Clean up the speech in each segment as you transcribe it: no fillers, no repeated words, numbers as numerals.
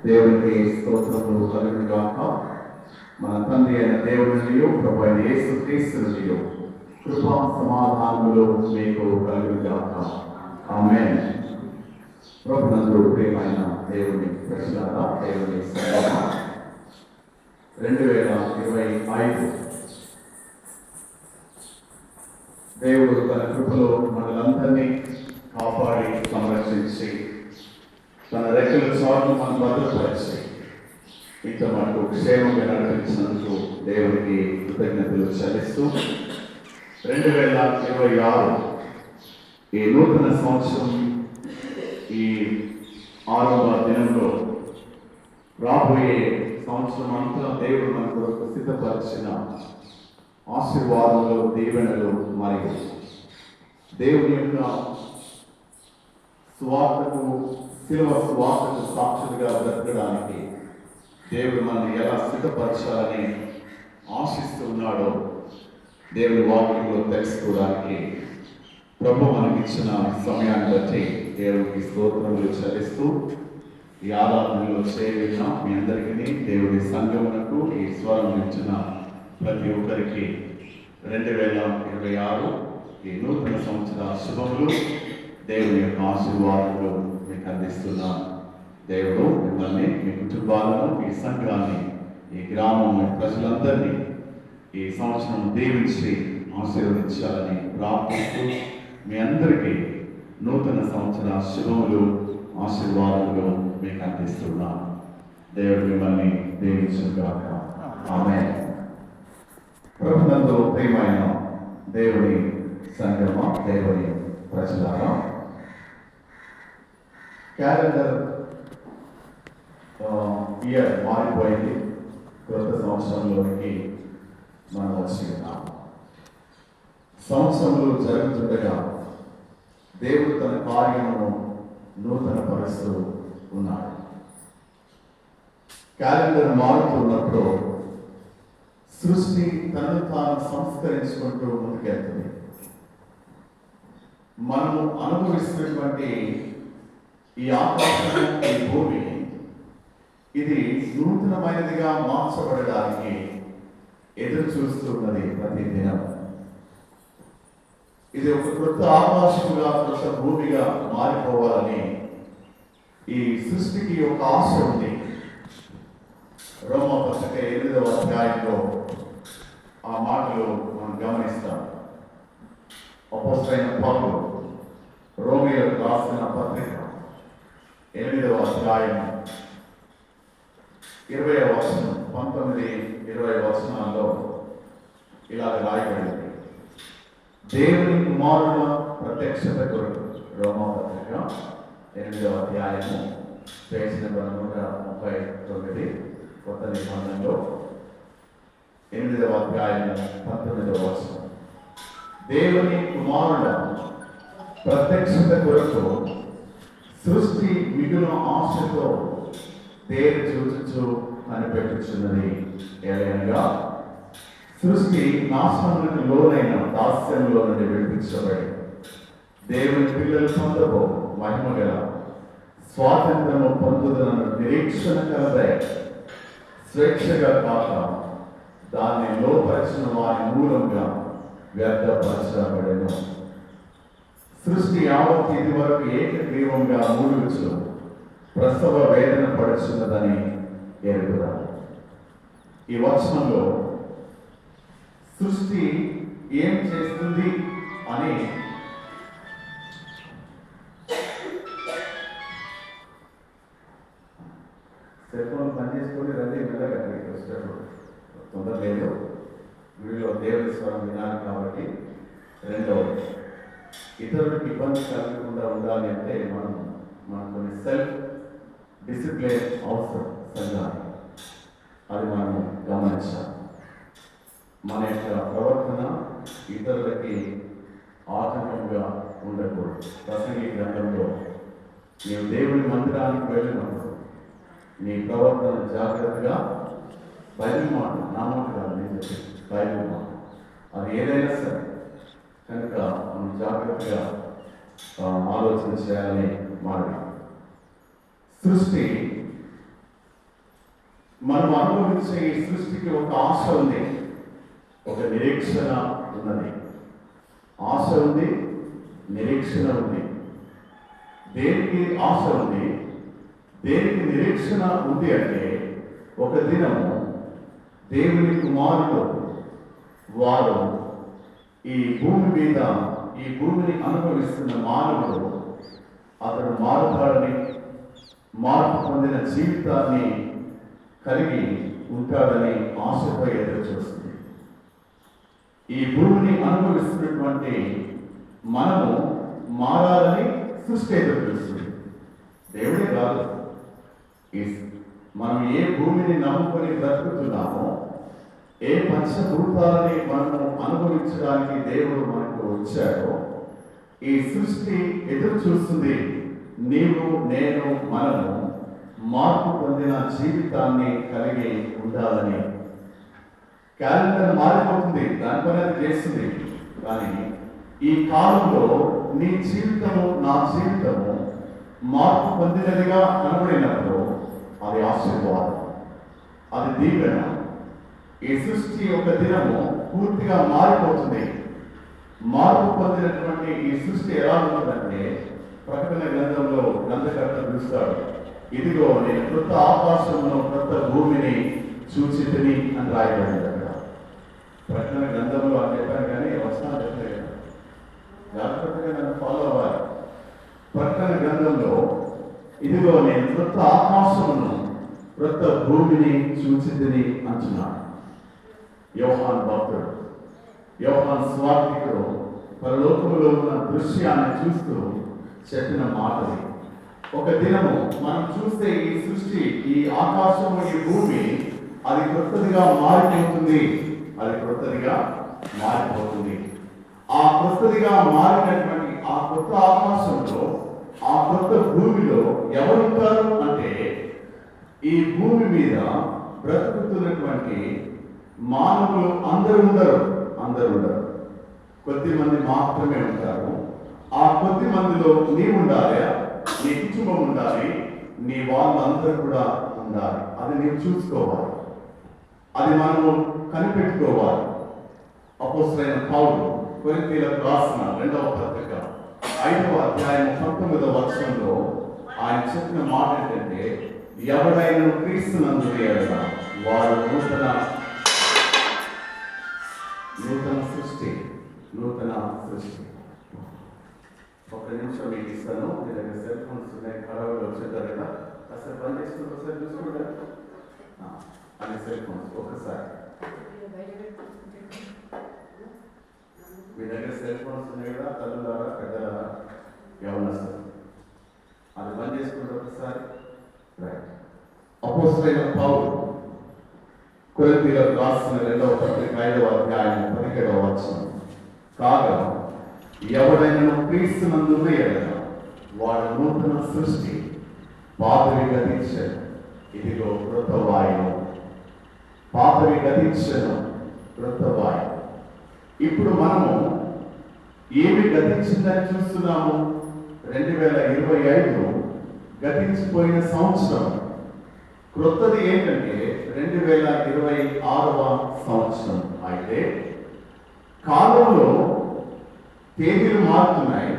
దేవునికి స్తోత్రములు కలుగును గాక. మన తండ్రి అయిన దేవుని నుండియు ప్రభు అయిన యేసుక్రీస్తు నుండియు కృపా సమాధానములు మీకు కలుగును గాక. ఆమేన్. ప్రభునందు ప్రియమైన దేవుని ప్రజలారా, దేవుని సంగమా, 2025 దేవుడు తన కృపలో మనలందరినీ కాపాడి సంరక్షించి తన రెక్కల చాటును మనం భద్రపరిచి ఇంత మనకు క్షేమంగా నడిపించినందుకు దేవునికి కృతజ్ఞతలు చెల్లిస్తూ 2026 ఈ నూతన సంవత్సరం ఈ 6వ దినంలో రాబోయే సంవత్సరం అంతా దేవుడు మన కొరకు సిద్ధపరిచిన ఆశీర్వాదాలు, దీవెనలు మరియు దేవుని యొక్క స్వార్థకు, శిలువ స్వార్థకు సాక్షులుగా బ్రతకడానికి దేవుడు మనల్ని ఎలా సిద్ధపరచాలని ఆశిస్తున్నాడో దేవుని వాక్యంలో తెలుసుకోవడానికి ప్రభు మనకిచ్చిన సమయాన్ని బట్టి దేవుడికి స్తోత్రములు చెల్లిస్తూ ఈ ఆరాధనలో చేరిన మీ అందరికీ, దేవుడి సంఘమునకు ఈ స్వరం ఇచ్చిన ప్రతి ఒక్కరికి 2026 ఈ నూతన సంవత్సర శుభములు, దేవుని యొక్క ఆశీర్వాదాలు మీకు అందిస్తున్నాం. దేవుడు మిమ్మల్ని, మీ కుటుంబాలను, మీ సంఘాన్ని, ఈ గ్రామం ప్రజలందరినీ ఈ సంవత్సరం దీవించి ఆశీర్వదించాలని ప్రార్థిస్తూ మీ అందరికీ నూతన సంవత్సర శుభములు, ఆశీర్వాదాలు మీకు అందిస్తున్నాం. దేవుడు మిమ్మల్ని దీవించుగాక. ఆమేన్. ప్రభునందు ప్రియమైన దేవుని సంగమా, దేవుని ప్రజలారా, క్యాలెండర్ ఇయర్ మారిపోయింది. కొత్త సంవత్సరంలోనికి మనం వచ్చి ఉన్నాం. సంవత్సరంలో జరుగుతుండగా దేవుడు తన కార్యమును నూతన పరుస్తూ ఉన్నాడు. క్యాలెండర్ మారుతున్నప్పుడు సృష్టి తనను తాను సంస్కరించుకుంటూ ముందుకెళ్తుంది. మనము అనుభవిస్తున్నటువంటి ఈ ఆకాశం, ఈ భూమి, ఇది నూతనమైనదిగా మార్చబడడానికి ఎదురు చూస్తున్నది ప్రతి దినం. ఇది ఒక కొత్త ఆకాశముగా, కొత్త భూమిగా మారిపోవాలని ఈ సృష్టికి ఒక ఆశ ఉంది. రోమపత్రిక 8వ అధ్యాయంలో ఆ మాటలు మనం గమనిస్తాం. అపోస్తలుడైన పౌలు రోమీయులకు రాసిన పత్రిక 8వ అధ్యాయం 20వ వచనం, 19, 20 వచనాల్లో ఇలా రాయబడింది. దేవుని కుమారుల ప్రత్యక్షత కొరకు. రోమపత్రిక 8వ అధ్యాయము పేజీ నెంబర్ 139, కొత్త నిబంధనలో 8వ అధ్యాయం 19వ వచనం. దేవుని కుమారుల ప్రత్యక్షత కొరకు సృష్టి మిగుల ఆశతో దేని చూచుచు కనిపెట్టుచున్నది. ఏలైనగా సృష్టి నాశనములకు లోనైన దాస్యంలో నుండి విడిపించబడి దేవుని పిల్లలు పొందబో మహిమ గల స్వాతంత్రము పొందుదలను నిరీక్షణ కలదై స్వేచ్ఛగా కాక దాన్ని లోపరిచిన వారి మూలంగా వ్యర్థపరచబడెను. సృష్టి యావత్ ఇది వరకు ఏకగ్రీవంగా మూడుచు ప్రసవ వేదన పడుచున్నదని ఎరుగుదాం. ఈ వచనంలో సృష్టి ఏం చేస్తుంది అని సెల్ఫోన్ పనిచేసుకొని రండి, వెళ్ళగండి, తొందర లేదు. వీడిలో దేవుని స్వరం వినాలి కాబట్టి. రెండవది, ఇతరులకు ఇబ్బంది కలగకుండా ఉండాలి అంటే మనం కొన్ని సెల్ఫ్ డిసిప్లిన్ అవసరం సంఘానికి. అది మనం గమనించాలి. మన యొక్క ప్రవర్తన ఇతరులకి ఆటంకంగా ఉండకూడదు. ప్రసంగి గ్రంథంలో నీవు దేవుని మందిరానికి వెళ్ళినప్పుడు నీ ప్రవర్తన జాగ్రత్తగా, బైబిల్ మాట, నా మాట కాదు, నేను చెప్పి బైబిల్ మాట, అది ఏదైనా సరే కనుక మనం జాగ్రత్తగా ఆలోచన చేయాలని మాట. సృష్టి మనం అనుభవించే ఈ సృష్టికి ఒక ఆశ ఉంది, ఒక నిరీక్షణ ఉన్నది. ఆశ ఉంది, నిరీక్షణ ఉంది. దేనికి ఆశ ఉంది, దేనికి నిరీక్షణ ఉంది అంటే, ఒక దినము దేవుని కుమారుడు వారు ఈ భూమి మీద, ఈ భూమిని అనుభవిస్తున్న మానవుడు అతడు మారుతాడని, మార్పు పొందిన జీవితాన్ని కలిగి ఉంటాడని ఆశపై ఎదురు చూస్తుంది. ఈ భూమిని అనుభవిస్తున్నటువంటి మనము మారాలని సృష్టి ఎదురు చూస్తుంది. దేవుడే కాదు, మనం ఏ భూమిని నమ్ముకొని బ్రతుకుతున్నామో, ఏ పంచభూతాలని మనము అనుభవించడానికి దేవుడు మనకు వచ్చాడో, ఈ సృష్టి ఎదురు చూస్తుంది. నీవు, నేను, మనము మార్పు పొందిన జీవితాన్ని కలిగి ఉండాలని. క్యాలెండర్ మారిపోతుంది, దానిపైన అది చేస్తుంది. కానీ ఈ కాలంలో నీ జీవితము, నా జీవితము మార్పు పొందినదిగా కనబడినప్పుడు అది ఆశీర్వాదం, అది దీవెన. ఈ సృష్టి ఒక దినము పూర్తిగా మారిపోతుంది. మార్పు పొందినటువంటి ఈ సృష్టి ఎలా ఉంటుందంటే, ప్రకటన గ్రంథంలో గ్రంథకర్త పిలుస్తాడు, ఇదిగో నేను కొత్త ఆకాశమును కొత్త భూమిని చూచితిని అని రాయబడింది అక్కడ. ప్రకటన గ్రంథంలో అని చెప్పాను, కానీ వచనాలు చెప్పలేదు కదా, జాగ్రత్తగా నన్ను ఫాలో అవ్వాలి. ప్రకటన గ్రంథంలో ఇదిగో నేను కొత్త ఆకాశమును కొత్త భూమిని చూచితిని అంటున్నాడు. యోహాను భక్తుడు, యోహాను స్వార్థికుడు పరలోకములో ఉన్న దృశ్యాన్ని చూస్తూ చెప్పిన మాటది. ఒక దినము మనం చూస్తే ఈ సృష్టి, ఈ ఆకాశము, ఈ భూమి అది కొత్తదిగా మారిపోతుంది. అది కొత్తదిగా మారిపోతుంది. ఆ కొత్తదిగా మారినటువంటి ఆ కొత్త ఆకాశంలో, ఆ కొత్త భూమిలో ఎవరుంటారు అంటే, ఈ భూమి మీద బ్రతుకుతున్నటువంటి మానవులు అందరూ ఉండరు. కొద్ది మంది మాత్రమే ఉంటారు. ఆ కొద్ది మందిలో నీవు ఉండాలి, నీ కుటుంబం ఉండాలి, నీ వాళ్ళందరూ కూడా ఉండాలి. అది నీవు చూసుకోవాలి, అది మనము కనిపెట్టుకోవాలి. అపోస్తలుడైన పౌలు కొరింథీయులకు రాసిన 2వ పత్రిక 5వ అధ్యాయం 19వ వచనంలో ఆయన చెప్పిన మాట ఏంటంటే, ఎవడైనా క్రీస్తునందు ఎడల వారు నూతన సృష్టి. ఒక నిమిషం మీకు ఇస్తాను. మీ దగ్గర సెల్ ఫోన్స్ ఉన్నాయి, ఖరాబ్ వచ్చేటారు కదా, అసలు పని చేసుకుంటే ఒకసారి చూసుకుంటారు అని సెల్ ఫోన్స్. ఒకసారి మీ దగ్గర సెల్ ఫోన్స్ ఉన్నాయి కదా, తల్లులారా, పెద్దలారా, యవనస్తులు, అది పని చేసుకుంటే ఒకసారి. రైట్. అపోస్తలుడైన పౌలు కొరింథీయులకు రాసిన 2వ పత్రిక 5వ అధ్యాయం 17వ వచనం, కాగా ఎవడైనా క్రీస్తునందు ఎడల వాడు నూతన సృష్టి, పాతవి గతించెను, ఇదిగో కృతవాయువు. పాతవి గతించెను, కృతవాయువు. ఇప్పుడు మనము ఏమి గతించిందని చూస్తున్నాము? 2025 గతించిపోయిన సంవత్సరం. క్రొత్తది ఏంటంటే 2026వ సంవత్సరం. అయితే కాలంలో తేదీలు మారుతున్నాయి,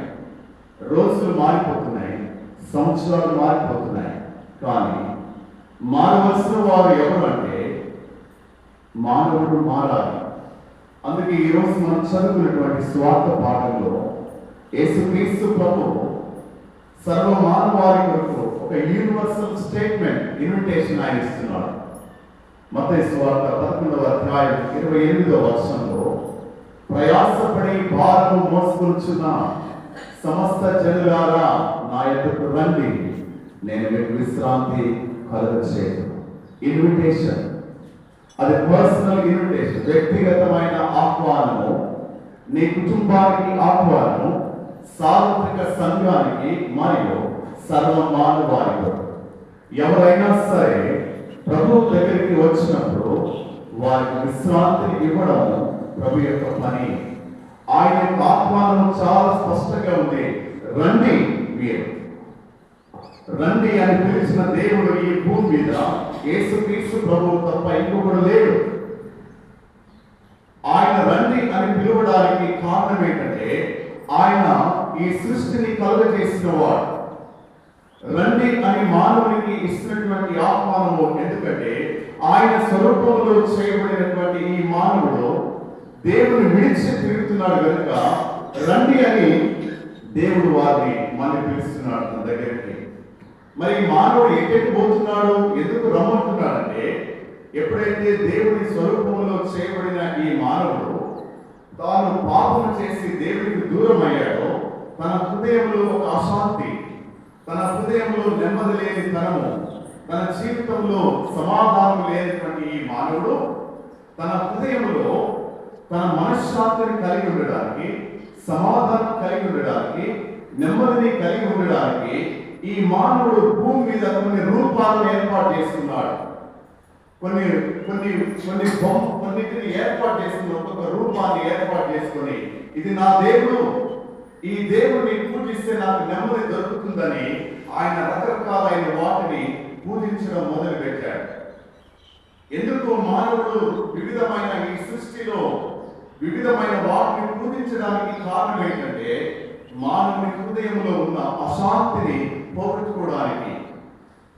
రోజులు మారిపోతున్నాయి, సంవత్సరాలు మారిపోతున్నాయి. కానీ మారవలసిన వారు ఎవరు అంటే, మానవుడు మారాలి. అందుకే ఈరోజు మనం చదువుకున్నటువంటి స్వార్థ పాఠంలో యేసుక్రీస్తు ప్రభువు సర్వ మానవాళి కొరకు ఒక యూనివర్సల్ స్టేట్మెంట్, ఇన్విటేషన్ ఆయన ఇస్తున్నాడు. మత్తయి సువార్త 11వ అధ్యాయం 28వ వచనంలో, ప్రయాసపడి భారము మోసుకొనుచున్న సమస్త జనులారా నా యొద్దకు రండి, నేను మీకు విశ్రాంతి కలుగచేయుదును. ఇన్విటేషన్, అది పర్సనల్ ఇన్విటేషన్, వ్యక్తిగతమైన ఆహ్వానము, నీ కుటుంబానికి ఆహ్వానము, సార్వత్రిక సంఘానికి మరియు సర్వ మానవాళికి. ఎవరైనా సరే ప్రభు దగ్గరికి వచ్చినప్పుడు వారికి విశ్రాంతిని ఇవ్వడం ప్రభు యొక్క పని. ఆయన యొక్క ఆహ్వానం చాలా స్పష్టంగా ఉంది. రండి, మీరు రండి అని పిలిచిన దేవుడు ఈ భూమి మీద యేసుక్రీస్తు ప్రభువు తప్ప ఇంకొకడు లేడు. ఆయన రండి అని పిలవడానికి కారణం ఏంటంటే ఆయన ఈ సృష్టిని కలుగజేసిన వాడు. రండి అని మానవునికి ఇస్తున్నటువంటి ఆహ్వానము. ఎందుకంటే ఆయన స్వరూపంలో చేయబడినటువంటి ఈ మానవుడు దేవుని విడిచి తిరుగుతున్నాడు కనుక రండి అని దేవుడు వారిని మళ్ళీ పిలుస్తున్నాడు తన దగ్గరికి. మరి మానవుడు ఎక్కడికి పోతున్నాడు, ఎందుకు రమ్మంటున్నాడంటే ఎప్పుడైతే దేవుని స్వరూపంలో చేయబడిన ఈ మానవుడు తాను పాపం చేసి దేవునికి దూరం అయ్యాడో తన హృదయంలో ఒక అశాంతి, తన హృదయంలో నెమ్మది లేని తనము, తన జీవితంలో సమాధానం లేనటువంటి ఈ మానవుడు తన హృదయంలో తన మనశ్శాంతిని కలిగి ఉండడానికి, సమాధానం కలిగి ఉండడానికి, నెమ్మదిని కలిగి ఉండడానికి ఈ మానవుడు భూమి మీద కొన్ని రూపాలను ఏర్పాటు చేస్తున్నాడు. కొన్నిటిని ఏర్పాటు చేసుకుని ఒక్కొక్క రూపాన్ని ఏర్పాటు చేసుకొని ఇది నా దేవుడు, ఈ దేవుడిని పూజిస్తే నాకు నెమ్మది దొరుకుతుందని ఆయన రకరకాలైన వాటిని పూజించడం మొదలు పెట్టాడు. ఎందుకు మానవుడు వివిధమైన ఈ సృష్టిలో వివిధమైన వాటిని పూజించడానికి కారణం ఏంటంటే మానవుని హృదయంలో ఉన్న అశాంతిని పోగొట్టుకోవడానికి.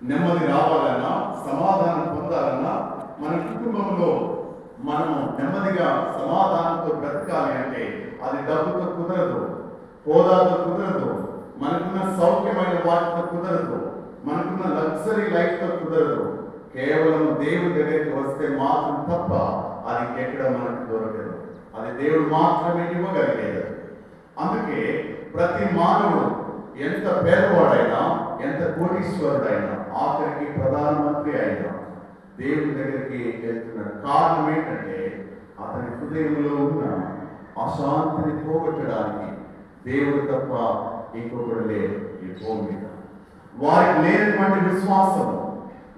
నెమ్మది రావాలన్నా, సమాధానం పొందాలన్నా, మన కుటుంబంలో మనము నెమ్మదిగా సమాధానంతో బ్రతకాలి అంటే అది డబ్బుతో కుదరదు, హోదాతో కుదరదు, మనకున్న సౌఖ్యమైన వాటితో కుదరదు, మనకున్న లగ్జరీ లైఫ్తో కుదరదు. కేవలం దేవుడి దగ్గరికి వస్తే మాత్రం తప్ప అది ఎక్కడ మనకు దొరకదు. అది దేవుడు మాత్రమే ఇవ్వగలిగేది. అందుకే ప్రతి మానవుడు ఎంత పేదవాడైనా, ఎంత కోటీశ్వరుడైనా, ఆఖరికి ప్రధానమంత్రి అయినా దేవుడి దగ్గరికి వెళ్తున్నాడు. కారణం ఏంటంటే అతని హృదయంలో ఉన్న అశాంతిని పోగొట్టడానికి. దేవుడు తప్ప ఇంకొకడు లేడు ఈ భూమి మీద. వారికి లేనటువంటి విశ్వాసం,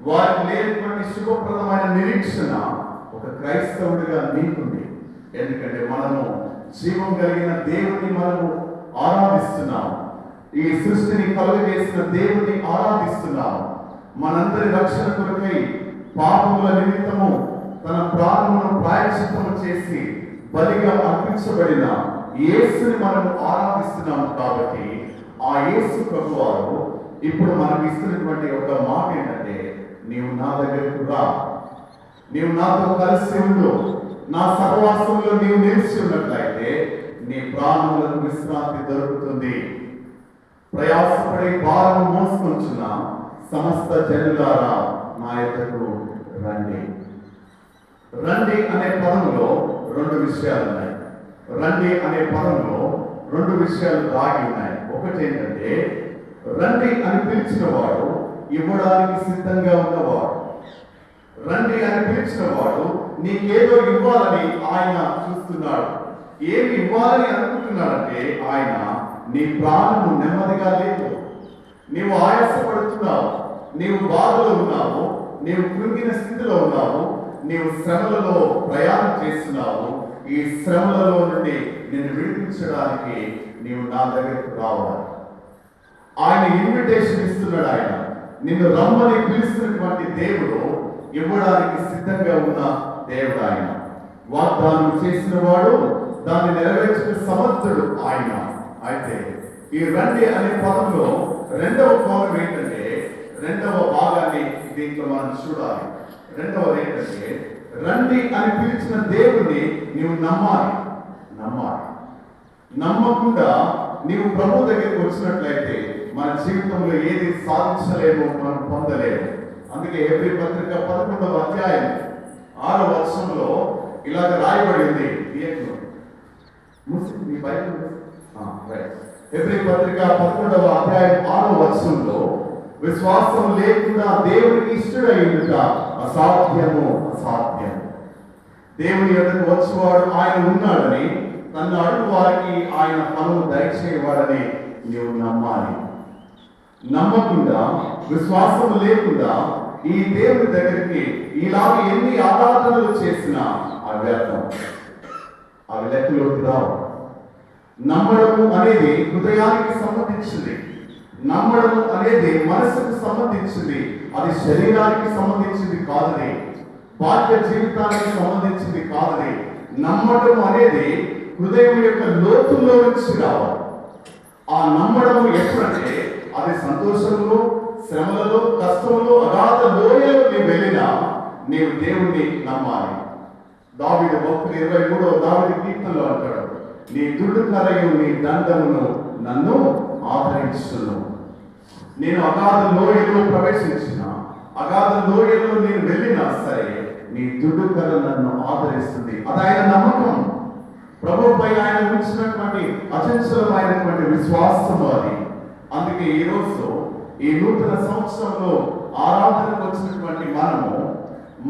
వారికి లేనటువంటి శుభప్రదమైన నిరీక్షణ ఒక క్రైస్తవుడిగా నీకుంది. ఎందుకంటే మనము జీవం కలిగిన దేవుని మనము ఆరాధిస్తున్నాము. ఈ సృష్టిని కలుగజేసిన దేవుని ఆరాధిస్తున్నాము. మనందరి రక్షణ కొరకై పాపముల నిమిత్తము తన ప్రాణమును ప్రాయశ్చిత్తము చేసి బలిగా అర్పించబడిన యేసుని మనము ఆరాధిస్తున్నాము. కాబట్టి ఆ యేసు ప్రభువారు ఇప్పుడు మనకు ఇస్తున్నటువంటి ఒక మాట ఏంటంటే నీవు నా దగ్గరకు రా, నీవు నాతో కలిసి ఉండు, నా సహవాసంలో నీవు నిలిచి ఉన్నట్లయితే నీ ప్రాణములకు విశ్రాంతి దొరుకుతుంది. ప్రయాసపడి భారము మోసుకొంచున్న సమస్త జనులారా నా యొద్దకు రండి. రండి అనే పదంలో రెండు విషయాలు ఉన్నాయి. రండి అనే పదంలో రెండు విషయాలు దాగి ఉన్నాయి. ఒకటి ఏంటంటే రండి అని పిలిచిన వాడు ఇవ్వడానికి సిద్ధంగా ఉన్నవాడు. రండి అని పిలిచిన వాడు నీకేదో ఇవ్వాలని ఆయన చూస్తున్నాడు. ఏమి ఇవ్వాలని అనుకుంటున్నాడంటే ఆయన నీ ప్రాణము నెమ్మదిగా లేదు, నీవు ఆయాసపడుతున్నావు, నీవు బాధలో ఉన్నావు, నీవు కృంగిన స్థితిలో ఉన్నావు, నీవు శ్రమలలో ప్రయాణం చేస్తున్నావు. ఈ శ్రమలలో నుండి నిన్ను విడిపించడానికి నీవు నా దగ్గరకు రావాలి. ఆయన ఇన్విటేషన్ ఇస్తున్నాడు. ఆయన నిన్ను రమ్మని పిలుస్తున్నటువంటి దేవుడు ఇవ్వడానికి సిద్ధంగా ఉన్న దేవుడు. ఆయన వాగ్దానం చేసిన వాడు, దాన్ని నెరవేర్చిన సమర్థుడు ఆయన. అయితే ఈ రండి అనే పదంలో రెండవ కోణం ఏంటంటే, రెండవ భాగాన్ని దీంట్లో మనం చూడాలి. రెండవది ఏంటంటే రండి అని పిలిచిన దేవుడిని నీవు నమ్మాలి. నమ్మకుండా నీవు ప్రభు దగ్గరికి వచ్చినట్లయితే మన జీవితంలో ఏది సాధించలేమో, మనం పొందలేము. అందుకే హెబ్రీ పత్రిక 11వ అధ్యాయం 6వ వచనంలో ఇలాగ రాయబడింది. హెబ్రీ పత్రిక 11వ అధ్యాయం 6వ వచనంలో విశ్వాసం లేకుండా దేవునికి ఇష్టడై ఉండుట అసాధ్యము. దేవుని యొద్దకు వచ్చేవాడు ఆయన ఉన్నాడని, తను అడుగు వారికి ఆయన పనులు దయచేయవాడని నీవు నమ్మాలి. నమ్మకుండా, విశ్వాసం లేకుండా ఈ దేవుని దగ్గరికి ఇలాగ ఎన్ని ఆరాధనలు చేసినా అవి వ్యర్థం, అవి లెక్కలోకి రావు. నమ్మడము అనేది హృదయానికి సంబంధించింది, నమ్మడము అనేది మనసుకు సంబంధించింది. అది శరీరానికి సంబంధించింది కాదని, బాహ్య జీవితానికి సంబంధించింది కాదని. నమ్మటం అనేది హృదయం యొక్క లోతుల్లో నుంచి రావాలి. ఆ నమ్మడం ఎప్పుడంటే అది సంతోషంలో, శ్రమలలో, కష్టంలో, అగాధ లోయలో నీవు వెళ్ళినా నీవు దేవుణ్ణి నమ్మాలి. దావీదు భక్తులు 23వ దావీదు కీర్తనలో అంటాడు, నీ దుడ్డు కరయు నీ దండమును నన్ను ఆదరించును. నేను అగాధ లోయలో ప్రవేశించిన, అగాధ లోయలో నేను వెళ్ళినా సరే నీ దుడ్డు కర నన్ను ఆదరిస్తుంది. అది ఆయన నమ్మకం. ప్రభుపై ఆయన ఉంచినటువంటి అచంచలమైనటువంటి విశ్వాసం అది. అందుకే ఈరోజు ఈ నూతన సంవత్సరంలో ఆరాధనకు వచ్చినటువంటి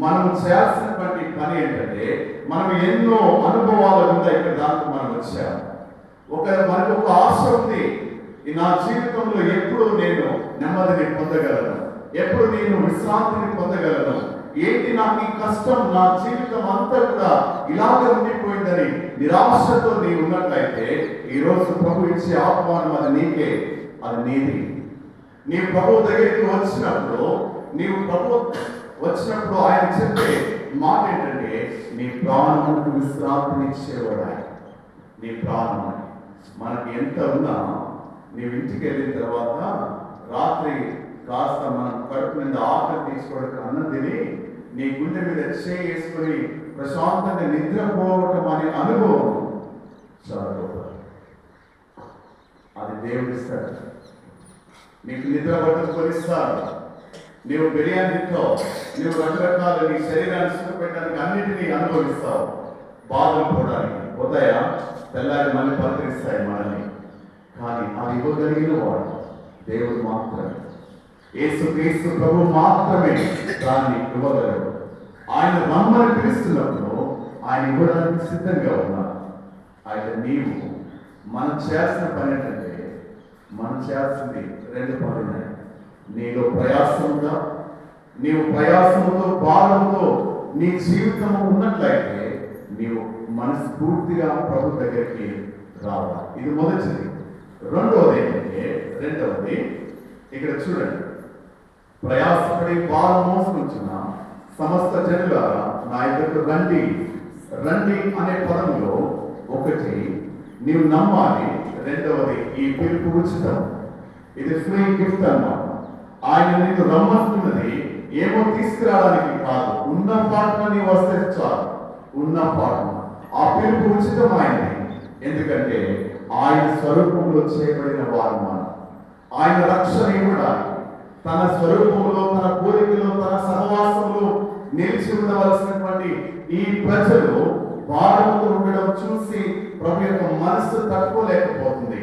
మనము చేయాల్సినటువంటి పని ఏంటంటే, మనం ఎన్నో అనుభవాల మీద ఇక్కడ దాకా మనం వచ్చాము. మనకు ఒక ఆశ ఉంది, నా జీవితంలో ఎప్పుడు నేను నెమ్మదిని పొందగలను, ఎప్పుడు నేను విశ్రాంతిని పొందగలను, ఏంటి నాకు ఈ కష్టం, నా జీవితం అంతా కూడా ఇలాగే ఉండిపోయిందని నిరాశతో నీవు ఉన్నట్లయితే ఈరోజు ప్రభు ఇచ్చే ఆహ్వానం అది నీకే, అది నీది. నీవు ప్రభు దగ్గరికి వచ్చినప్పుడు ఆయన చెప్పే మాట ఏంటంటే, నీ ప్రాణముకు విశ్రాంతినిచ్చేవాడు ఆయన. నీ ప్రాణం మనకి ఎంత ఉన్నా నీవు ఇంటికి వెళ్ళిన తర్వాత రాత్రి కాస్త మనం కడుపు మీద ఆకలి తీసుకోవడానికి అన్నం తిని నీ గుండె మీద చేసుకొని ప్రశాంతంగా నిద్రపోవటం అనే అనుభవం చాలా గొప్ప. అది దేవుడిస్తాడు. నీకు నిద్ర పట్టుకొనిస్తాడు. నీవు బిర్యానీ తింటావు, నీవు రకరకాల నీ శరీరాన్ని సుఖపెట్టడానికి అన్నిటినీ అనుభవిస్తావు. బాధలు పోతాయా, తెల్లారి మళ్ళీ పలకరిస్తాయి మనల్ని. కానీ అది ఇవ్వగలిగిన వాడు దేవుడు మాత్రమే. యేసుక్రీస్తు ప్రభు మాత్రమే దాన్ని ఇవ్వగలడు. ఆయన రమ్మని పిలుస్తున్నప్పుడు ఆయన ఇవ్వడానికి సిద్ధంగా ఉన్నారు. అయితే నీవు మనం చేయాల్సిన పని ఏంటంటే, మనం చేయాల్సింది 2 పనులు. నీలో ప్రయాసంగా, నీవు ప్రయాసంతో, భారంతో నీ జీవితం ఉన్నట్లయితే నీవు మనస్ఫూర్తిగా ప్రభు దగ్గరికి రావాలి. ఇది మొదటిది. రెండవది ఇక్కడ చూడండి, ప్రయాసపడి భారం మోసుకుంటున్న సమస్త జనులారా నా దగ్గరకు రండి. రండి అనే పదంలో ఒకటి నీవు నమ్మాలి, రెండవది ఈ పిలుపు ఉచితం. ఇది ఫ్రీ గిఫ్ట్ అన్నమాట. ఆయన నీకు రమ్మంటున్నది ఏమో తీసుకురావడానికి కాదు, ఉన్న పాటన నీవు వస్తే చాలు. ఉన్న పాటన ఆ పిలుపు ఉచితమైనది. ఎందుకంటే ఆయన స్వరూపంలో చేయబడిన వారు మనం. ఆయన రక్షణ ఇవ్వడానికి తన స్వరూపంలో, తన కోరికలో, తన సహవాసంలో నిలిచి ఉండవలసినటువంటి ఈ ప్రజలు భారంతో ఉండడం చూసి ప్రభు యొక్క మనస్సు తట్టుకోలేకపోతుంది.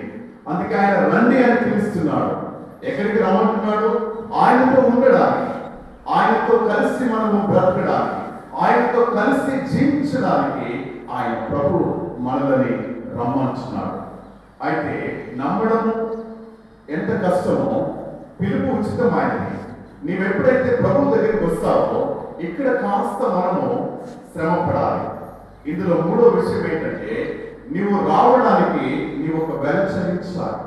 అందుకే ఆయన రండి అని పిలుస్తున్నాడు. ఎక్కడికి రమ్మంటున్నాడు? ఆయనతో ఉండడానికి, ఆయనతో కలిసి మనము బ్రతకడానికి, ఆయనతో కలిసి జీవించడానికి ఆయన ప్రభు మనల్ని రమ్మంటున్నాడు. అయితే నమ్మడము ఎంత కష్టమో, పిలుపు ఉచితమైనది. నీవెప్పుడైతే ప్రభు దగ్గరికి వస్తావో ఇక్కడ కాస్త మనము శ్రమపడాలి. ఇందులో 3వ విషయం ఏంటంటే, నీవు రావడానికి నీవు ఒక వెల చెల్లించాలి.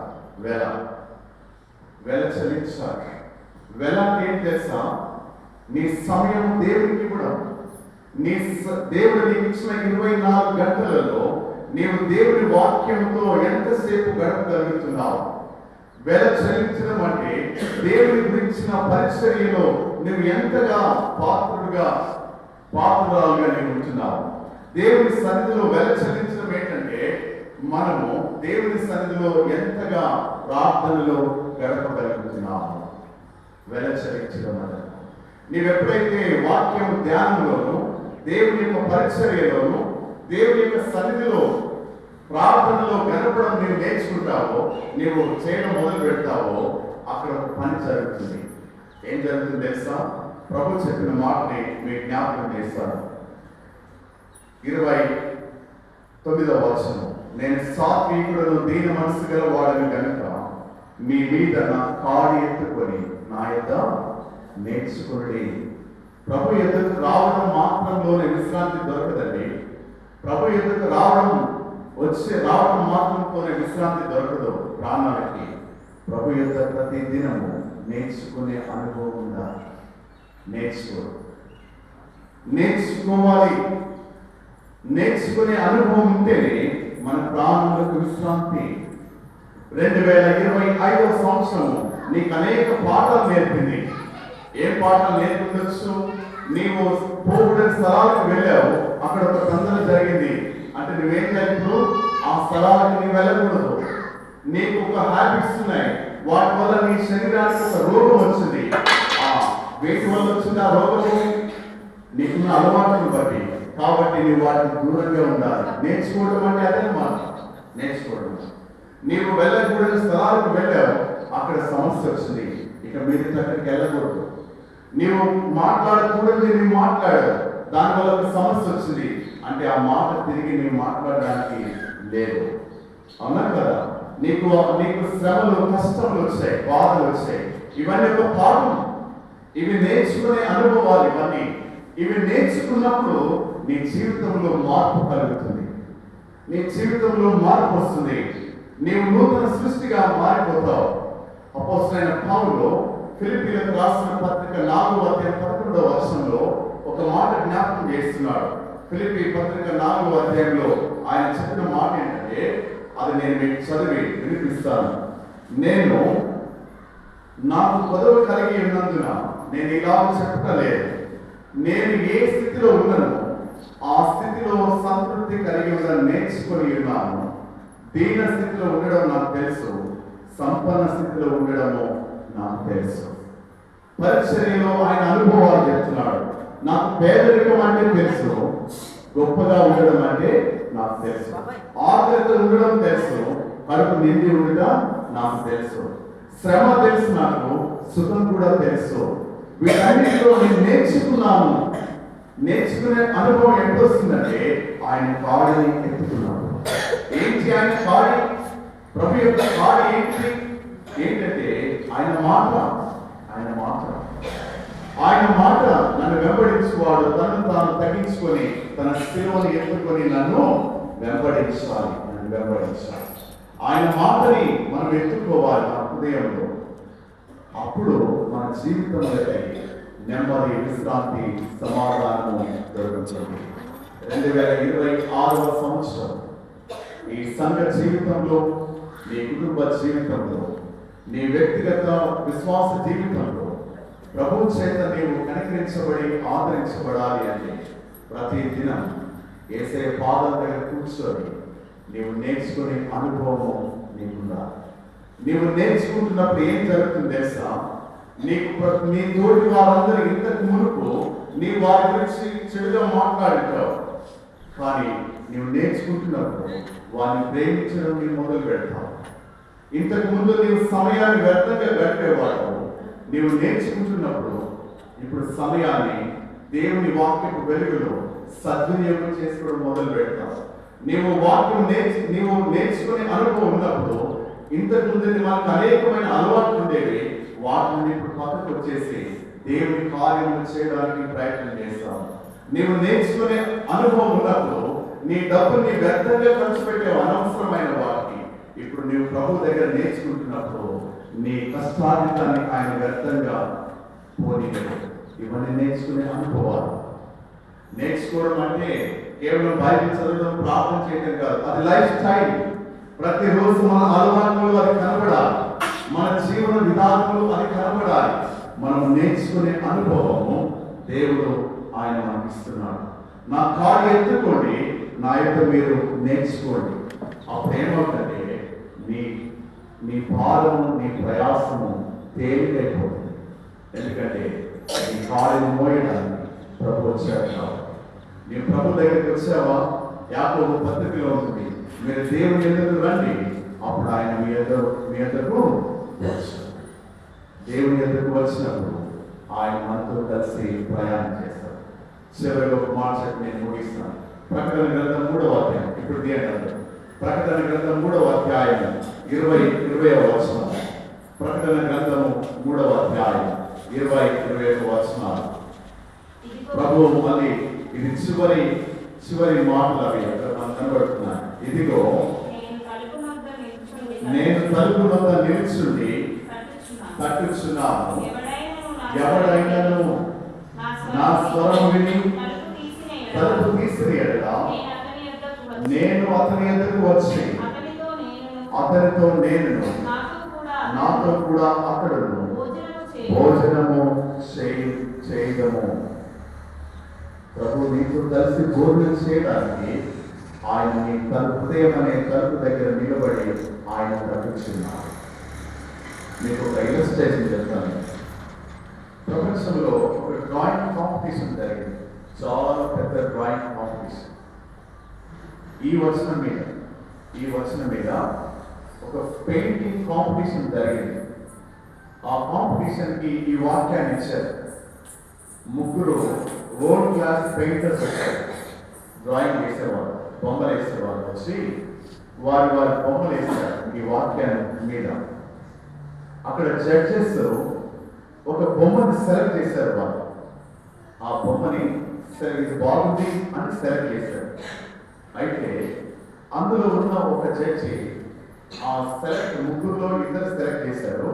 వెల చెల్లించాలి. వెల అంటే ఏం తెలుసా? నీ సమయం దేవుడికి ఇవ్వడం. దేవుడు నీకు ఇచ్చిన 24 గంటలలో నీవు దేవుడి వాక్యంతో ఎంతసేపు గడపగలుగుతున్నావు? వెల చెల్లించడం అంటే దేవుడి గురించిన పరిచర్యలో నువ్వు ఎంతగా పాత్రురాలుగా నీవు ఉంటున్నావు. దేవుడి సన్నిధిలో వెల చెల్లించడం ఏంటంటే, మనము దేవుడి సన్నిధిలో ఎంతగా ప్రార్థనలో గడపగలుగుతున్నాము. వెల చెల్లించడం అంటే నీవెప్పుడైతే వాక్యం ధ్యానంలోను, దేవుని యొక్క పరిచర్యలోను, దేవుని యొక్క సన్నిధిలో ప్రార్థనలో గడపడం నీవు నేర్చుకుంటావో, నీవు చేయడం మొదలు పెడతావో, అక్కడ ఒక పని జరుగుతుంది. ఏం జరుగుతుంది తెలుసా? ప్రభు చెప్పిన మాటని మీరు జ్ఞాపకం చేస్తాను. 29వ వచనం, నేను సాత్వికులను దీన మనసు గల వాడని కనుక మీ మీద నా కాడి ఎత్తుకొని నా యొక్క నేర్చుకుని. ప్రభు ఎదుకు రావడం మాత్రంలోనే విశ్రాంతి దొరకదండి. ప్రభు ఎదుకు రావడం మాత్రంతోనే విశ్రాంతి దొరకదు ప్రాణాలకి. ప్రభు యొక్క ప్రతి దినము నేర్చుకునే అనుభవం ఉందా? నేర్చుకోవాలి. నేర్చుకునే అనుభవం ఉంటేనే మన ప్రాణులకు విశ్రాంతి. 2025వ సంవత్సరం నీకు అనేక పాఠాలు నేర్పింది. ఏం పాఠాలు నేర్పించవచ్చు? నీవు పోకూడని స్థలాలకు వెళ్ళావు, అక్కడ ఒక సందన జరిగింది అంటే నువ్వేం చేయాలి? ఆ స్థలాలకు నీవు వెళ్ళకూడదు. నీకు ఒక హ్యాబిట్స్ ఉన్నాయి, వాటి వల్ల నీ శరీరానికి ఒక రోగం వచ్చింది. వేటి వల్ల వచ్చింది ఆ రోగము? నీకున్న అలవాటును బట్టి. కాబట్టి నీవు వాటిని దూరంగా ఉండాలి. నేర్చుకోవడం అంటే అదే మాట, నేర్చుకోవడం. నీవు వెళ్ళకూడని స్థలాలకు వెళ్ళావు, అక్కడ సమస్య వచ్చింది, ఇక మీరు అక్కడికి వెళ్ళకూడదు. నీవు మాట్లాడకూడదు, నీవు మాట్లాడావు, దానివల్ల ఒక సమస్య వచ్చింది అంటే ఆ మాట తిరిగి నీవు మాట్లాడడానికి లేదు. అవునా కదా? నీకు శ్రమలు, కష్టములు వచ్చాయి, బాధలు వచ్చాయి. ఇవన్నీ ఒక పాఠం. ఇవి నేర్చుకునే అనుభవాలు. ఇవి నేర్చుకున్నప్పుడు నీ జీవితంలో మార్పు కలుగుతుంది. నీ జీవితంలో మార్పు వస్తుంది. నీవు నూతన సృష్టిగా మారిపోతావు. అపోస్తలుడైన పౌలు ఫిలిప్పీలకు రాసిన పత్రిక 4:11 ఒక మాట జ్ఞాపకం చేస్తున్నాడు. ఫిలిప్పీ పత్రిక 4 ఆయన చెప్పిన మాట ఏంటంటే, అది నేను మీకు చదివి వినిపిస్తాను. నాకు పదవి కలిగి ఉన్నందున నేను ఇలా చెప్పలేదు. నేను ఏ స్థితిలో ఉన్నానో ఆ స్థితిలో సంతృప్తి కలిగి ఉండడం నేర్చుకొని ఉన్నాను. దీన స్థితిలో ఉండడం నాకు తెలుసు, సంపన్న స్థితిలో ఉండడము నాకు తెలుసు. పరిచర్యలో ఆయన అనుభవాలు చెప్తున్నాడు. నాకు పేదరికం అంటే తెలుసు, గొప్పగా ఉండడం అంటే నాకు తెలుసు, ఆకలితో ఉండడం తెలుసు, కడుపు నిండి ఉండడం నాకు తెలుసు, శ్రమ తెలుసు, నాకు సుఖం కూడా తెలుసు. వీటన్నిటిలో నేను నేర్చుకున్నాను. నేర్చుకునే అనుభవం ఎప్పుడు వస్తుందంటే ఆయన కాడిని ఎత్తుకున్నాను. ఏంటి ఆయన కాడి? ప్రభు యొక్క కాడి ఏంటంటే ఆయన మాట నన్ను వెంబడించువాడు తనను తాను తగ్గించుకొని తన శిలువను ఎత్తుకొని నన్ను వెంబడించాలి. ఆయన మాటని మనం ఎత్తుకోవాలి మన హృదయంలో. అప్పుడు మన జీవితంలో నెమ్మది, విశ్రాంతి, సమాధానము దొరుకుతుంది. 2026వ సంవత్సరం ఈ సంఘ జీవితంలో, నీ కుటుంబ జీవితంలో, నీ వ్యక్తిగత విశ్వాస జీవితంలో ప్రభు చేత నీవు కనికరించబడి ఆదరించబడాలి అంటే ప్రతి దినం యేసయ్య పాదాల దగ్గర కూర్చొని నీవు నేర్చుకునే అనుభవం నీకుండాలి. నీవు నేర్చుకుంటున్నప్పుడు ఏం జరుగుతుంది తెలుసా? నీ తోటి వారందరూ ఇంతకు మునుపు నీ వారి గురించి చెడుగా మాట్లాడుతావు, కానీ నీవు నేర్చుకుంటున్నప్పుడు వారిని ప్రేమించడం నీవు మొదలు పెడతావు. ఇంతకు ముందు నీవు సమయాన్ని వ్యర్థంగా గడిపేవాడు. నీవు నేర్చుకుంటున్నప్పుడు ఇప్పుడు సమయాన్ని దేవుని వాక్యపు వెలుగులో సద్వినియోగం చేసుకోవడం మొదలు పెడతావు. నీవు వాక్యం నేర్చుకునే అనుభవం ఉన్నప్పుడు ఇంతకు ముందు మనకు అనేకమైన అలవాట్లు ఉండేవి, వాటిని ఇప్పుడు పక్కకు వచ్చేసి దేవుని కార్యము చేయడానికి ప్రయత్నం చేస్తావు. నీవు నేర్చుకునే అనుభవం ఉన్నప్పుడు నీ డబ్బుని వ్యర్థంగా ఖర్చు పెట్టే అనవసరమైన వాటికి ఇప్పుడు నీవు ప్రభు దగ్గర నేర్చుకుంటున్నప్పుడు నీ కష్టాధికాన్ని ఆయన వ్యర్థంగా పోనీయడు. ఇవన్నీ నేర్చుకునే అనుభవాలు. నేర్చుకోవడం అంటే కేవలం బైబిల్ చదవడం, ప్రార్థన చేయడం కాదు, అది లైఫ్ స్టైల్. ప్రతిరోజు మన అలవాట్లు అది కనబడాలి, మన జీవన విధానంలో అది కనబడాలి. మనం నేర్చుకునే అనుభవము దేవుడు ఆయన మనకి ఇస్తున్నాడు. నా కాడి ఎత్తుకోండి, నా యొక్క మీరు నేర్చుకోండి. అప్పుడు ఏమవుతుందంటే నీ భారము, నీ ప్రయాసము తేలికైపోతుంది. ఎందుకంటే నీ కాడిని మోయడానికి ప్రభు వచ్చాడు. నీ ప్రభు దగ్గరికి వచ్చావా? యాకోబు పత్రికలో ఉంటుంది, మీరు దేవుని ఎదురు రండి, అప్పుడు ఆయన మీ ఎదురుకు వచ్చాడు. దేవుని ఎదురుకు వచ్చినప్పుడు ఆయన మనతో కలిసి ప్రయాణం చేస్తాడు. చివరిలో ఒక మాట చెప్పి నేను ముగిస్తాను. ప్రకటన గ్రంథం 3వ అధ్యాయం, ఇప్పుడు తీయండి. ప్రకటన గ్రంథం 3వ అధ్యాయం 20వ వచనం. ప్రకటన గ్రంథము 3వ అధ్యాయం 20-21 వచనాలు. ప్రభు మళ్ళీ ఇది చివరి మాటలు అవి మనకు కనబడుతున్నాయి. ఇదిగో నేను తలుపు వద్ద నిల్చుండి తట్టుచున్నాను, ఎవడైనాను నా స్వరం విని తలుపు తీసిన ఎడల నేను అతని ఎదురుకు వచ్చి అతనితో నేను నాతో కూడా అతడును భోజనము చేయడము. ప్రభు నీతో కలిసి భోజనం చేయడానికి ఆయన నీ హృదయం అనే తలుపు దగ్గర నిలబడి ఆయన తగ్గించున్నాడు. మీకు ఒక ఇలస్ట్రేషన్ చెప్తాను. ప్రపంచంలో ఒక డ్రాయింగ్ కాంపిటీషన్ జరిగింది, చాలా పెద్ద డ్రాయింగ్ కాంపిటీషన్. ఈ వచనం మీద ఒక పెయింటింగ్ కాంపిటీషన్ జరిగింది. ఆ కాంపిటీషన్కి ఈ వాక్యాన్ని ఇచ్చారు. ముగ్గురు వరల్డ్ క్లాస్ పెయింటర్స్ వచ్చారు. డ్రాయింగ్ వేసేవాళ్ళు, బొమ్మలు వేసేవాళ్ళు వచ్చి వారి బొమ్మలు వేశారు ఈ వాక్యాన్ని మీద. అక్కడ జడ్జెస్ ఒక బొమ్మని సెలెక్ట్ చేశారు. వాళ్ళు ఆ బొమ్మని ఇది బాగుంది అని సెలెక్ట్ చేశారు. అయితే అందులో ఉన్న ఒక జడ్జి ఆ ముగ్గురులో ఇద్దరు సెలెక్ట్ చేశారు.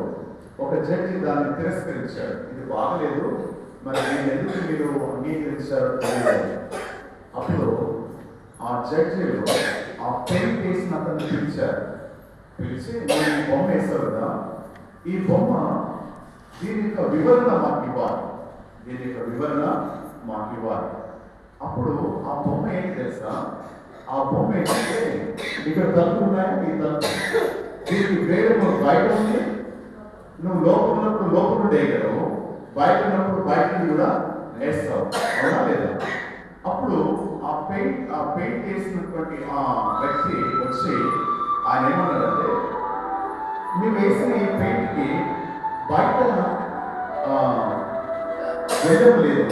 ఒక జడ్జి దాన్ని తిరస్కరించాడు. ఇది బాగలేదు, మరి నేను ఎందుకు మీరు అంగీకరించారో తెలియదు. అప్పుడు ఆ జడ్జిలు ఆ పెయింట్ వేసిన అతన్ని పిలిచి నేను ఈ బొమ్మ వేశారు కదా, ఈ బొమ్మ దీని యొక్క వివరణ మాకు ఇవ్వాలి. అప్పుడు ఆ బొమ్మ ఏంటి తెలుసా? ఆ బొమ్మ ఏంటంటే ఇక్కడ తలుపు ఉన్నాయి, ఈ తలుపు దీనికి వేరే బయట ఉంది. నువ్వు లోపల ఉన్నప్పుడు లోపల వేయగలవు, బయట ఉన్నప్పుడు బయట కూడా వేస్తావు, అవునా లేదా? అప్పుడు ఆ పెయింట్ వేసినటువంటి ఆ వ్యక్తి వచ్చి ఆయన ఏమన్నాడంటే, నువ్వు వేసిన ఈ పెయింట్కి బయట వెదం లేదు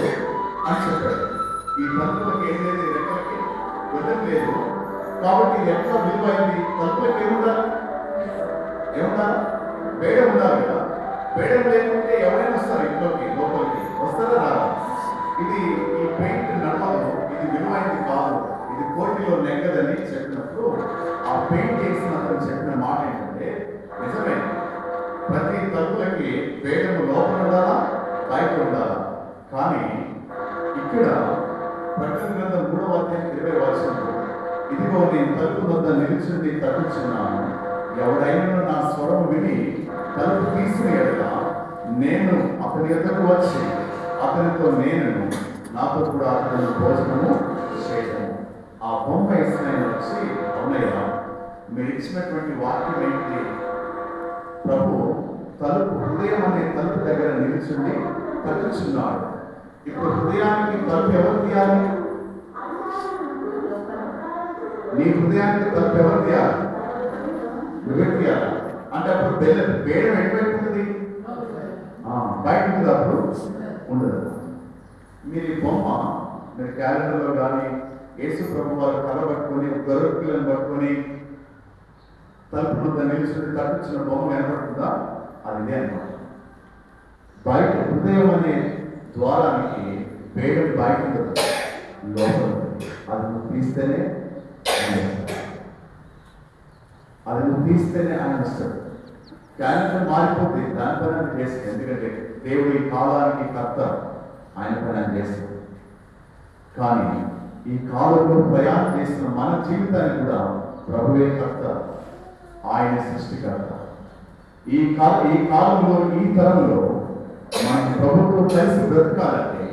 అని చెప్పాడు. ఈ తలుపులకి ఏం లేదు, రెక్కలకి వెదం లేదు, కాబట్టి ఎట్లా విలువైంది? తలుపులకి ఏముండాలి? వేడం ఉండాలి కదా. వేడం లేకుంటే ఎవరైనా వస్తారు ఇంట్లోకి, లోపలికి వస్తారా రాదా? ఇది ఈ పెయింట్ నడవదు, ఇది విలువైంది కాదు, ఇది కోటిలో నెగ్గదని చెప్పినప్పుడు ఆ పెయింట్ వేసిన అతను చెప్పిన మాట ఏంటంటే, నిజమే, ప్రతి తలుపులకి వేదము లోపల ఉండాలా, బయట ఉండాలా. కానీ ఇక్కడ ప్రకటన గ్రంథం 3వ అధ్యాయం 20వ వచనంలో, ఇదిగో నేను తలుపు వద్ద నిలిచింది తగ్గుచున్నాను, ఎవడైనా నా స్వరం విని తలుపు తీసిన ఎడల నేను అతని ఎదురుకు వచ్చి అతనితో నేను నాతో కూడా అతను భోజనము చేయడము. ఆ బొమ్మ వేసిన వచ్చి, అవునయ్యా, మీరు ఇచ్చినటువంటి వాక్యం ఏంటి? ప్రభు హృదయం అనే తలుపు దగ్గర నిలిచిండి తగ్గుచున్నాడు. ఇప్పుడు హృదయానికి తలుపు ఎవరు తీయాలి? నీ హృదయానికి తలుపు ఎవరు తీయాలి? నువ్వే తీయాలి. అంటే అప్పుడు వేయడం ఎటువైపు ఉంటుంది? బయట ఉంటుంది, అప్పుడు ఉండదు. మీరు ఈ బొమ్మ మీరు క్యాలెండర్లో కానీ యేసు ప్రభు వారు కళ పట్టుకొని గొర్రె పిల్లను పట్టుకొని తలుపు వద్ద నిలిచి తప్పించిన బొమ్మ ఏర్పడుతుందా? అది ఇదే అన్నమాట. బయట హృదయం అనే ద్వారానికి వేయడం బయట ఉంటుంది, లోపల అది నువ్వు తీస్తేనే ఆయన ఇస్తాడు. క్యాలెండర్ మారిపోతే దాని పని ఆయన చేస్తాడు. ఎందుకంటే దేవుడు ఈ కాలానికి కర్త, ఆయన పని ఆయన చేస్తాడు. కానీ ఈ కాలంలో ప్రయాణం చేసిన మన జీవితాన్ని కూడా ప్రభువే కర్త, ఆయన సృష్టికర్త. ఈ కాలంలో ఈ తరంలో మన ప్రభుత్వం కలిసి బ్రతకాలంటే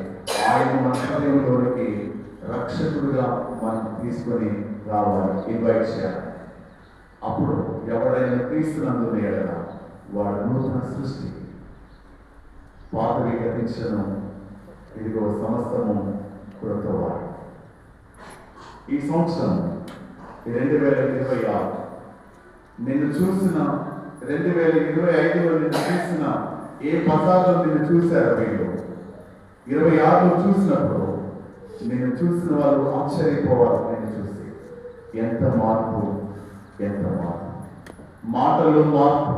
ఆయన మన హృదయంలోనికి రక్షకుడుగా మనం తీసుకొని రావాలి, ఇన్వైట్ చేయాలి. అప్పుడు ఎవరైనా క్రీస్తునందున ఎడల వాడు నూతన సృష్టి, పాతవి గతించను, ఇదిగో సమస్తము క్రొత్తవాడు. ఈ సంవత్సరం 2026 నిన్ను చూసిన 2025లో నిన్ను చూసిన ఏ బజార్లో నిన్ను చూశారో వీళ్ళు 26లో చూసినప్పుడు నిన్ను చూసిన వాళ్ళు ఆశ్చర్యపోవాలి. నిన్ను చూసి ఎంత మార్పు, మాటల్లో మార్పు,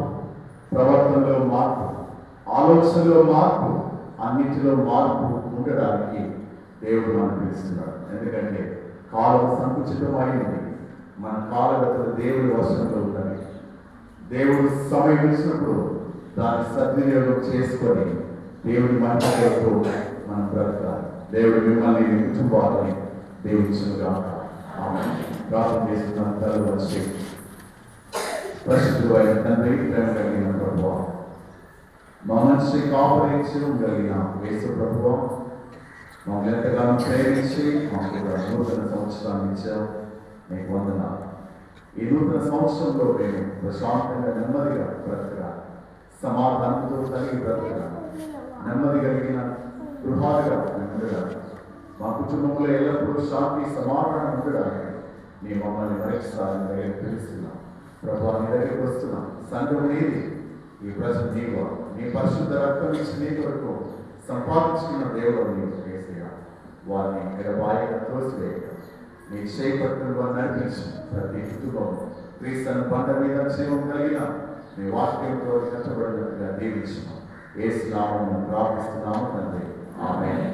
ప్రవర్తనలో మార్పు, ఆలోచనలో మార్పు, అన్నిటిలో మార్పు ఉండడానికి దేవుడు మనం పిలుస్తున్నాడు. ఎందుకంటే కాలం సంకుచితమైంది, మన కాలగతులు దేవుడి వశంలో ఉండాలి. దేవుడు సమయం ఇచ్చినప్పుడు దాన్ని సద్వినియోగం చేసుకొని దేవుడి మహిమతో మనం బ్రతకాలి. దేవుడు మిమ్మల్ని మీ కుటుంబాలని దీవించునుగా. ఆమేన్. ప్రార్థన చేస్తున్నాను. తలలు వచ్చి పరిశుద్ధుడు అయిన తండ్రి, ప్రేమ కలిగిన ప్రభువా, మా మనిషి కాపరించడం కలిగిన యేసు ప్రభువా, మమ్మల్ని ఎంతగానో ప్రేమించి మాకు నూతన సంవత్సరాన్ని ఇచ్చావు. నీకు వందనాలు. ఈ నూతన సంవత్సరంలో మేము ప్రశాంతంగా నెమ్మదిగా బ్రతకగా, సమాధానంతో కలిగి బ్రతకగా, నెమ్మది కలిగిన గృహాలుగా ఉండగా, మా కుటుంబంలో ఎల్లప్పుడూ శాంతి సమాధానం ఉండడానికి నీ మమ్మల్ని పరీక్షిస్తారని దగ్గర తెలుస్తున్నాం. ప్రభావ నీ దగ్గరికి వస్తున్నాం. సంఘం నీది, ఈ ప్రజలు నీవు, నీ పరిశుద్ధ రక్తం ఇచ్చి నీ కొరకు సంపాదించుకున్న దేవుడు నీవు చేసేయ. వారిని ఎడబాయిగా తోసివేయక నీ చేపట్టును వారు నడిపించి ప్రతి కుటుంబం క్రీస్తుని బండ మీద జీవం కలిగిన నీ వాక్యంతో కష్టపడినట్టుగా దీవించిన యేసు నామమున ప్రార్థిస్తున్నాము తండ్రి. ఆమేన్.